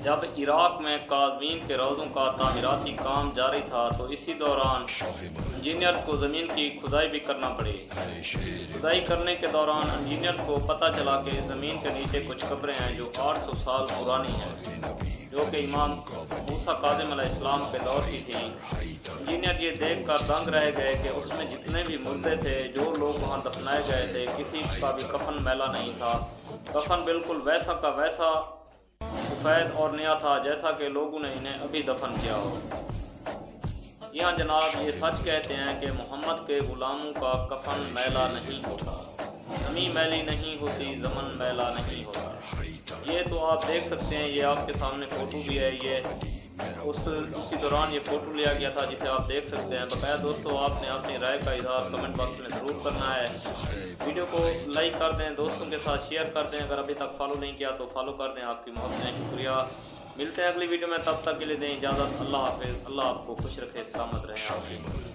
جب عراق میں کاظمین کے روضوں کا تعمیراتی کام جاری تھا تو اسی دوران انجینئرز کو زمین کی کھدائی بھی کرنا پڑی۔ کھدائی کرنے کے دوران انجینئرز کو پتہ چلا کہ زمین کے نیچے کچھ قبریں ہیں جو 800 سال پرانی ہیں، جو کہ امام موسیٰ کاظم علیہ السلام کے دور کی تھیں۔ انجینئر یہ دیکھ کر دنگ رہ گئے کہ اس میں جتنے بھی مردے تھے، جو لوگ وہاں دفنائے گئے تھے، کسی کا بھی کفن میلا نہیں تھا۔ کفن بالکل ویسا کا ویسا سفید اور نیا تھا جیسا کہ لوگوں نے انہیں ابھی دفن کیا ہو۔ یہاں جناب یہ سچ کہتے ہیں کہ محمد کے غلاموں کا کفن میلا نہیں ہوتا، زمین میلی نہیں ہوتی، زمن میلا نہیں ہوتا۔ یہ تو آپ دیکھ سکتے ہیں، یہ آپ کے سامنے فوٹو بھی ہے، یہ اسی دوران یہ فوٹو لیا گیا تھا جسے آپ دیکھ سکتے ہیں۔ بقایا دوستو آپ نے اپنی رائے کا اظہار کمنٹ باکس میں ضرور کرنا ہے۔ ویڈیو کو لائک کر دیں، دوستوں کے ساتھ شیئر کر دیں، اگر ابھی تک فالو نہیں کیا تو فالو کر دیں۔ آپ کی محبت میں شکریہ۔ ملتے ہیں اگلی ویڈیو میں، تب تک کے لیے دیں اجازت۔ اللہ حافظ۔ اللہ آپ کو خوش رکھے، سلامت رہیں آپ۔